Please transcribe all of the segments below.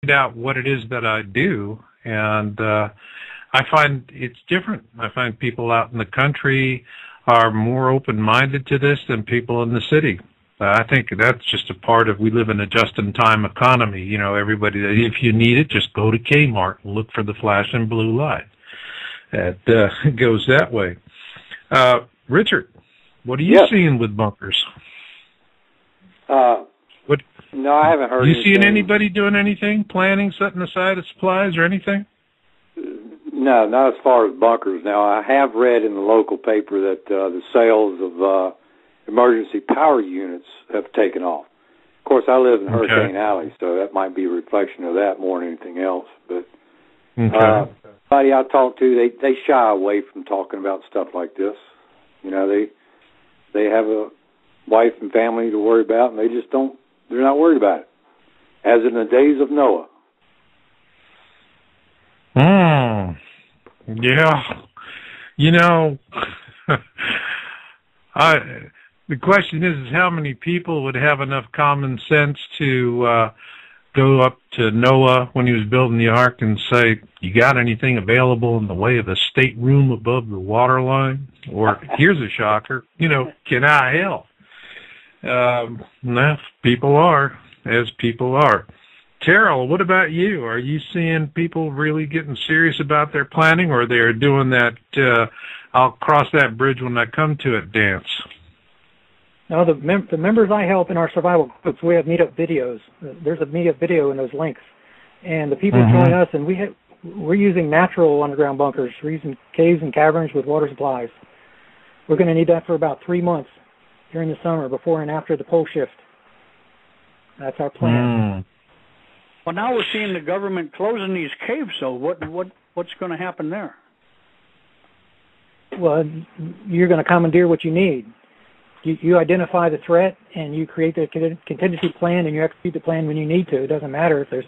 out what it is that I do, and I find it's different. I find people out in the country are more open-minded to this than people in the city. I think that's just a part of, we live in a just-in-time economy. You know, everybody, if you need it, just go to Kmart and look for the flashing blue light. It goes that way. Richard, what are you seeing with bunkers? What? No, I haven't heard. You seeing anybody doing anything, planning, setting aside of supplies or anything? No, not as far as bunkers. Now, I have read in the local paper that the sales of emergency power units have taken off. Of course, I live in Hurricane Alley, so that might be a reflection of that more than anything else. But somebody I talk to, they shy away from talking about stuff like this. You know, they have a wife and family to worry about, and they just don't. They're not worried about it, as in the days of Noah. Yeah. You know, the question is how many people would have enough common sense to go up to Noah when he was building the ark and say, you got anything available in the way of a stateroom above the water line? Or, here's a shocker, you know, can I help? No, people are, as people are. Terral, what about you? Are you seeing people really getting serious about their planning, or they're doing that, I'll cross that bridge when I come to it dance? No, the members I help in our survival groups, we have meetup videos. There's a meetup video in those links. And the people join us, and we're using natural underground bunkers. We're using caves and caverns with water supplies. We're going to need that for about 3 months during the summer, before and after the pole shift. That's our plan. Well, now we're seeing the government closing these caves, so what's going to happen there? Well, you're going to commandeer what you need. You identify the threat, and you create the contingency plan, and you execute the plan when you need to. It doesn't matter if there's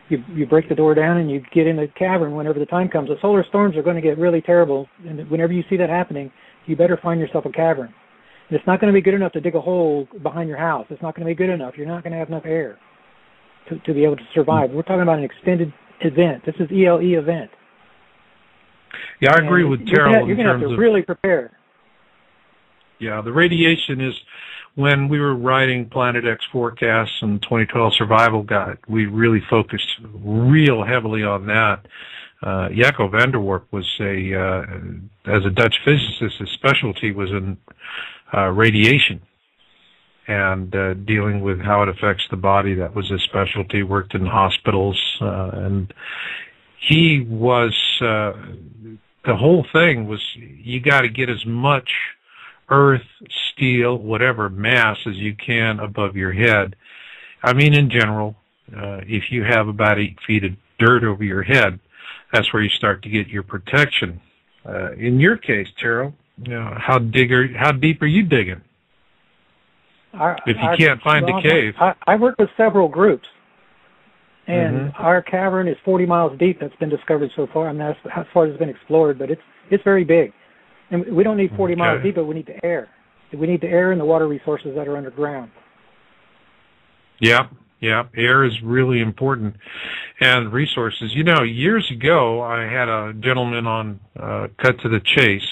you break the door down and you get in the cavern whenever the time comes. The solar storms are going to get really terrible, and whenever you see that happening, you better find yourself a cavern. And it's not going to be good enough to dig a hole behind your house. It's not going to be good enough. You're not going to have enough air to be able to survive. We're talking about an extended event. This is E.L.E. event. Yeah, I agree with Terral. You're going to have to really prepare. Yeah, the radiation is, when we were writing Planet X forecasts and 2012 survival guide, we really focused real heavily on that. Jaco van der Warp was as a Dutch physicist, his specialty was in radiation and dealing with how it affects the body. That was his specialty, worked in hospitals, and he was, the whole thing was, you got to get as much earth, steel, whatever mass as you can above your head. I mean, in general, if you have about 8 feet of dirt over your head, that's where you start to get your protection. In your case, Terral, you know, how deep are you digging? If you can't find a cave. I work with several groups, and our cavern is 40 miles deep. That's been discovered so far. I mean, that's how far it's been explored, but it's very big. And we don't need 40 miles deep, but we need the air. We need the air and the water resources that are underground. Yeah, air is really important. And resources. You know, years ago, I had a gentleman on Cut to the Chase,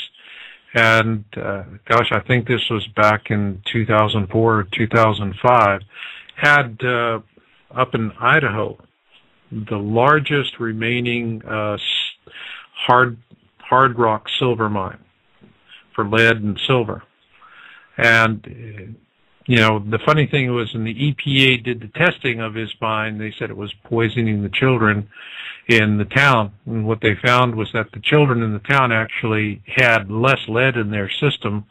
and gosh, I think this was back in 2004 or 2005, had up in Idaho the largest remaining hard rock silver mine for lead and silver. And you know, the funny thing was, when the EPA did the testing of his mine, they said it was poisoning the children in the town. And what they found was that the children in the town actually had less lead in their system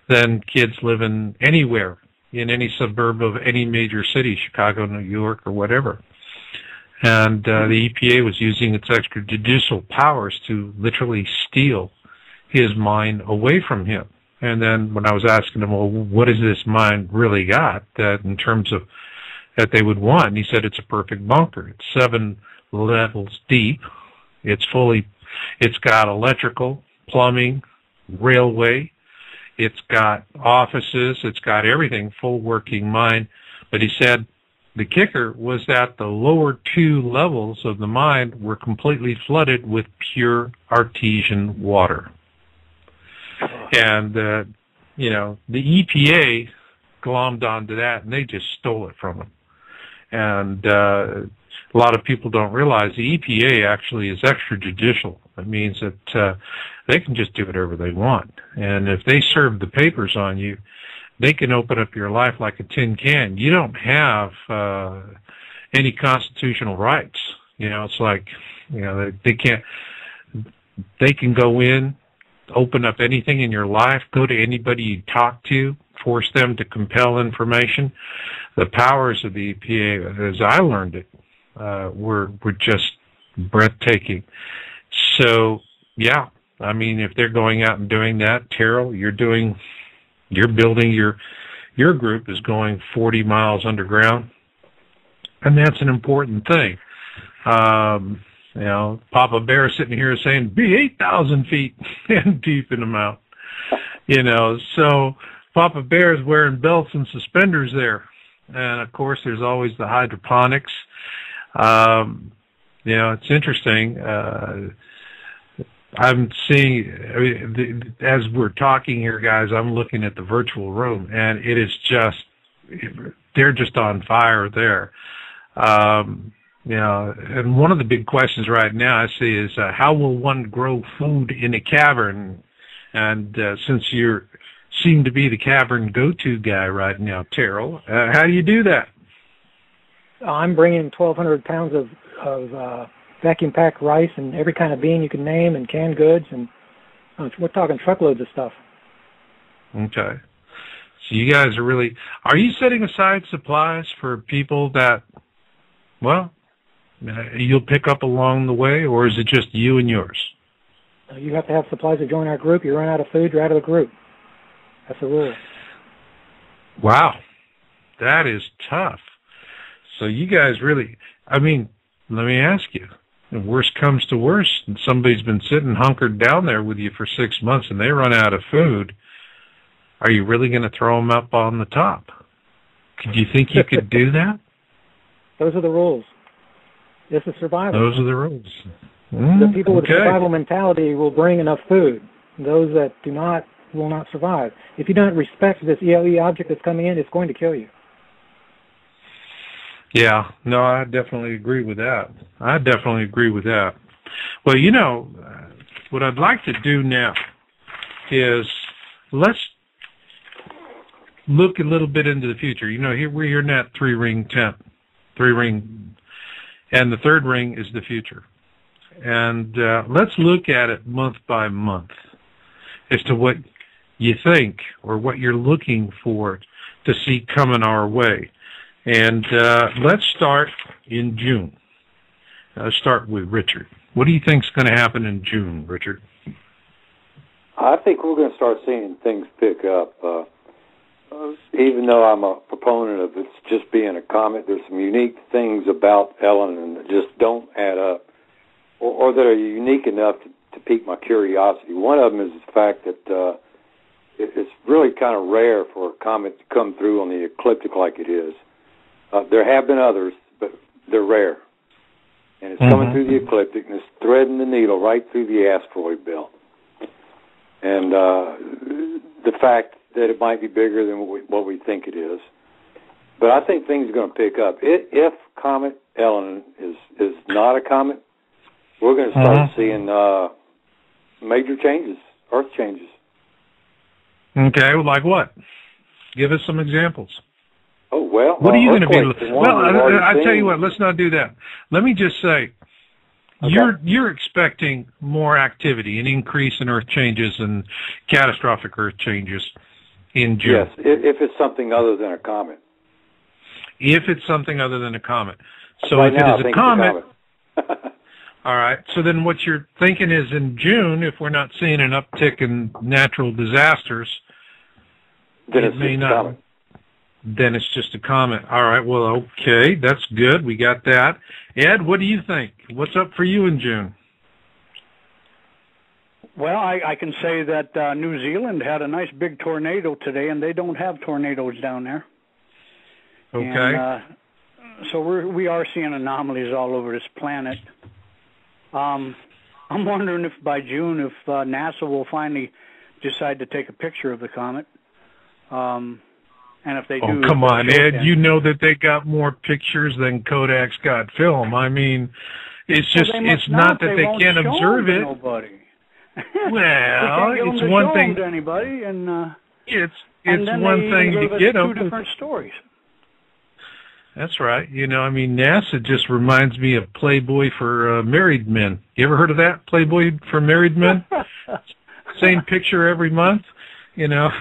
than kids living anywhere in any suburb of any major city, Chicago, New York, or whatever. And the EPA was using its extrajudicial powers to literally steal his mine away from him. And then when I was asking him, well, what has this mine really got that in terms of that they would want? And he said it's a perfect bunker. It's 7 levels deep. It's got electrical, plumbing, railway. It's got offices. It's got everything, full working mine. But he said the kicker was that the lower two levels of the mine were completely flooded with pure artesian water. And, the EPA glommed onto that, and they just stole it from them. And a lot of people don't realize the EPA actually is extrajudicial. It means that they can just do whatever they want. And if they serve the papers on you, they can open up your life like a tin can. You don't have any constitutional rights. It's like, they can't. They can go in, open up anything in your life, go to anybody you talk to, force them to compel information. The powers of the EPA, as I learned it, were just breathtaking. So, yeah, I mean, if they're going out and doing that, Terral, you're building your group is going 40 miles underground, and that's an important thing. Papa Bear sitting here saying be 8,000 feet and deep in the mountain. So Papa Bear is wearing belts and suspenders there, and of course there's always the hydroponics. It's interesting. I'm seeing, as we're talking here, guys, I'm looking at the virtual room, and it is they're just on fire there. And one of the big questions right now I see is, how will one grow food in a cavern? And since you seem to be the cavern go-to guy right now, Terral, how do you do that? I'm bringing 1,200 pounds of vacuum-packed rice and every kind of bean you can name, and canned goods, and we're talking truckloads of stuff. Okay. So you guys are you setting aside supplies for people that, you'll pick up along the way, or is it just you and yours? You have to have supplies to join our group. You run out of food, you're out of the group. That's the rule. Wow. That is tough. So you guys let me ask you, if worst comes to worst, and somebody's been sitting hunkered down there with you for 6 months and they run out of food, are you really going to throw them up on the top? Do you think you could do that? Those are the rules. This is survival. Those are the rules. The people with a survival mentality will bring enough food. Those that do not will not survive. If you don't respect this E.L.E. object that's coming in, it's going to kill you. Yeah, no, I definitely agree with that. Well, what I'd like to do now is let's look a little bit into the future. Here we're in that three-ring tent, and the third ring is the future. And let's look at it month by month as to what you think or what you're looking for to see coming our way. And let's start in June. Let's start with Richard. What do you think is going to happen in June, Richard? I think we're going to start seeing things pick up. Even though I'm a proponent of it just being a comet, there's some unique things about Elenin that just don't add up, or that are unique enough to pique my curiosity. One of them is the fact that it's really kind of rare for a comet to come through on the ecliptic like it is. There have been others, but they're rare. And it's coming through the ecliptic, and it's threading the needle right through the asteroid belt. And the fact that it might be bigger than what we think it is. But I think things are going to pick up. If Comet Elenin is not a comet, we're going to start seeing major changes, Earth changes. Okay, like what? Give us some examples. Oh, well. What are you going to be? Well, I tell you what, let's not do that. Let me just say, you're expecting more activity, an increase in Earth changes and catastrophic Earth changes in June. Yes, if it's something other than a comet. If it's something other than a comet. So right if now, it is a comet, all right. So then what you're thinking is in June, if we're not seeing an uptick in natural disasters, then it may not. Comet. Then it's just a comet. All right, well, okay, that's good. We got that. Ed, what do you think? What's up for you in June? Well, I can say that New Zealand had a nice big tornado today, and they don't have tornadoes down there. Okay. So we are seeing anomalies all over this planet. I'm wondering if by June, if NASA will finally decide to take a picture of the comet. And if they do... Oh, come on, Ed. You know that they got more pictures than Kodak's got film. I mean, it's just, it's not that they can't observe it. Nobody. Well, it's one thing to anybody, and it's one thing to get them. Two different stories. That's right. You know, I mean, NASA just reminds me of Playboy for married men. You ever heard of that? Playboy for married men? Same picture every month, you know.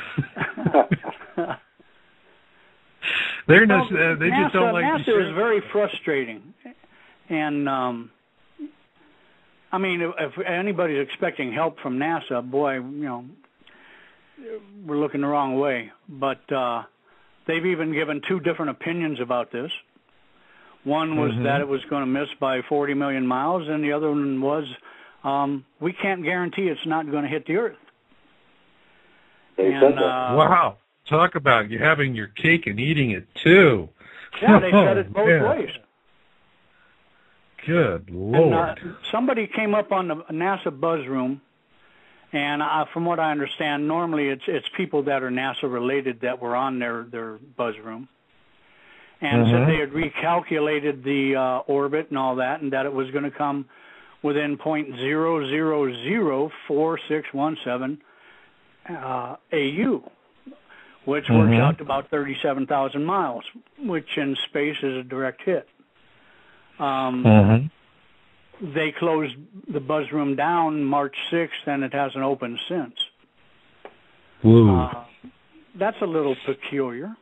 They just don't like NASA is very frustrating. And, I mean, if anybody's expecting help from NASA, boy, you know, we're looking the wrong way. But they've even given two different opinions about this. One was that it was going to miss by 40 million miles, and the other one was we can't guarantee it's not going to hit the Earth. And, wow. Talk about you having your cake and eating it, too. Yeah, they said it both ways. Good Lord. And, somebody came up on the NASA buzz room, and from what I understand, normally it's people that are NASA-related that were on their buzz room, and said they had recalculated the orbit and all that, and that it was going to come within 0.0004617 AU, which works out to about 37,000 miles, which in space is a direct hit. They closed the buzz room down March 6th, and it hasn't opened since. That's a little peculiar.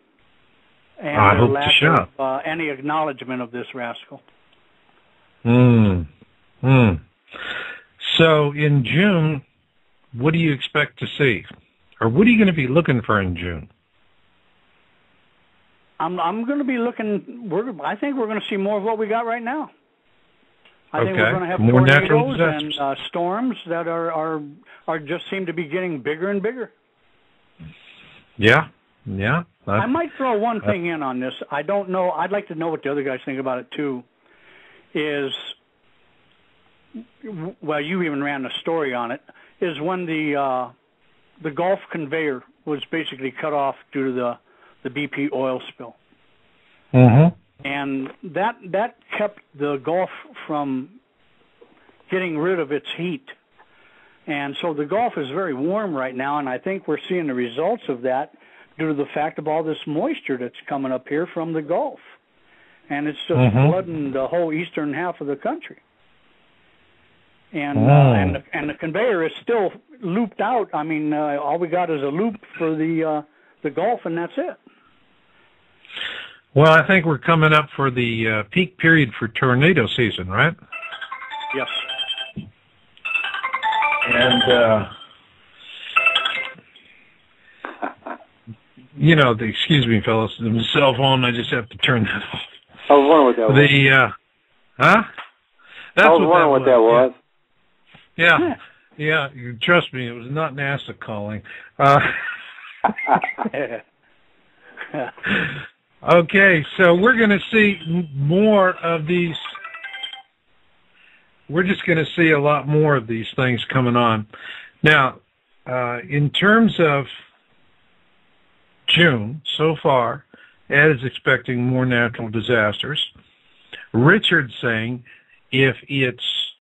And I hope lack to shop. of any acknowledgement of this rascal. So in June, what do you expect to see? Or what are you going to be looking for in June? I'm going to be looking. I think we're going to see more of what we got right now. I think we're going to have more natural tornadoes disasters and storms that are just seem to be getting bigger and bigger. Yeah. I might throw one thing in on this. I don't know. I'd like to know what the other guys think about it too. Is, well, you even ran a story on it. Is when the Gulf conveyor was basically cut off due to the BP oil spill. And that kept the Gulf from getting rid of its heat. And so the Gulf is very warm right now, and I think we're seeing the results of that due to the fact of all this moisture that's coming up here from the Gulf. And it's just flooding the whole eastern half of the country. And the conveyor is still looped out. I mean, all we got is a loop for the Gulf, and that's it. Well, I think we're coming up for the peak period for tornado season, right? Yes. And, you know, excuse me, fellas, the cell phone, I just have to turn that off. I was wondering what that was. That's I was wondering what that was. Yeah, trust me, it was not NASA calling. Okay, so we're going to see more of these. We're just going to see a lot more of these things coming on. Now, in terms of June, so far, Ed is expecting more natural disasters. Richard's saying if it's